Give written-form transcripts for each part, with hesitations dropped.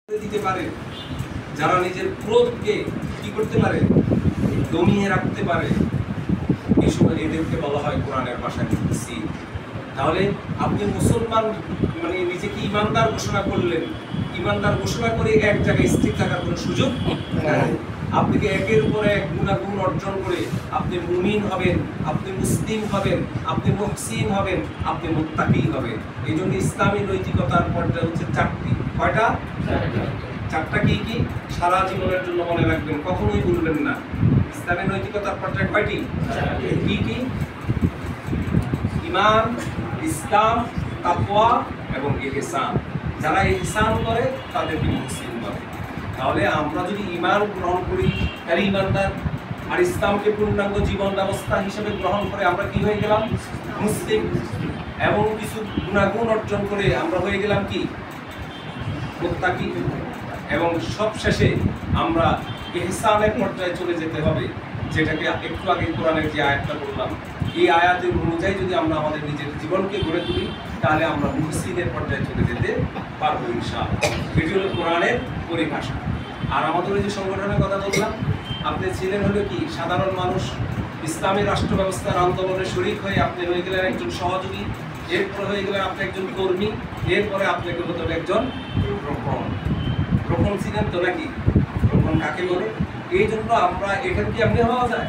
দিতে পারে, যারা নিজের ক্রোধকে কি করতে পারে, দমিয়ে রাখতে পারে, এই সময় এদেরকে বলা হয় কোরআনের ভাষায় মুহসিন। তাহলে আপনি মুসলমান মানে নিজেকে ইমানদার ঘোষণা করলেন, ইমানদার ঘোষণা করে এক জায়গায় স্থির থাকার কোনো সুযোগ নেই। আপনাকে একের উপর এক গুণাগুণ অর্জন করে আপনি মুমিন হবেন, আপনি মুসলিম হবেন, আপনি মুহসিন হবেন, আপনি মুত্তাকি হবেন। এই জন্য ইসলামী নৈতিকতার পর্যায়ে হচ্ছে চারটি। কয়টা? চারটা। কি কি? সারা জীবনের জন্য মনে রাখবেন, কখনোই ভুলবেন না। ইসলামী নৈতিকতার পর্যায়ে কয়টি? কি কি? ঈমান, ইসলাম, তাকওয়া এবং ইহসান। যারা ইহসান করে তাদেরকে মুসলিম বলে। তাহলে আমরা যদি ঈমান গ্রহণ করি তাহলে ঈমানদার, আর ইসলামকে পূর্ণাঙ্গ জীবন ব্যবস্থা হিসেবে গ্রহণ করে আমরা কি হয়ে গেলাম? মুসলিম। এবং কিছু গুণাগুণ অর্জন করে আমরা হয়ে গেলাম কি? মুত্তাকি। এবং সবশেষে আমরা ইহসানের পর্যায়ে চলে যেতে হবে, যেটাকে একটু আগে কোরআনের যে আয়াতটা বললাম, এই আয়াতের অনুযায়ী যদি আমরা আমাদের নিজের জীবনকে গড়ে তুলি তাহলে আমরা মুহসিনের পর্যায়ে চলে যেতে পারবো ইনশাআল্লাহ। এটি হলো কোরআনের পরিভাষা। আর আমাদের ওই যে সংগঠনের কথা বললাম, আপনি ছিলেন হলো কি সাধারণ মানুষ, ইসলামী রাষ্ট্র ব্যবস্থার আন্দোলনে শরিক হয়ে আপনি হয়ে গেলেন একজন সহযোগী, এরপরে হয়ে গেলেন আপনি একজন কর্মী, এরপরে আপনাকে হতে হবে একজন রোপণ। রোপণ ছিলেন তো নাকি? রোপণ কাকে বলে? এই জন্য আমরা এখান কি আপনি হওয়া যায়?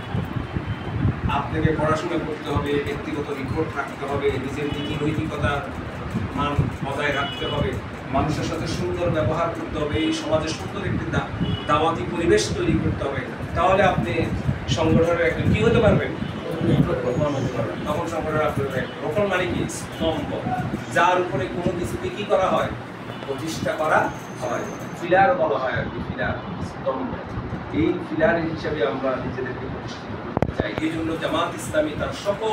আপনাকে পড়াশোনা করতে হবে, ব্যক্তিগত রিপোর্ট রাখতে হবে, নিজের নীতি নৈতিকতার মান বজায় রাখতে হবে, মানুষের সাথে সুন্দর ব্যবহার করতে হবে, এই সমাজে সুন্দর একটি দাওয়াতি পরিবেশ তৈরি করতে হবে। তাহলে আপনি সংগঠনের একজন কি হতে পারবেন? তখন সংগঠনের আপনার রোপণ মানে কি? স্তম্ভ, যার উপরে কোনো কিছুতে কি করা হয়? প্রতিষ্ঠা করা হয়। পিলার বলা হয় আর কি, পিলার, স্তম্ভ। এই পিলার হিসেবে আমরা নিজেদেরকে প্রতিষ্ঠিত করতে চাই। এই জন্য জামাত ইসলামী তার সকল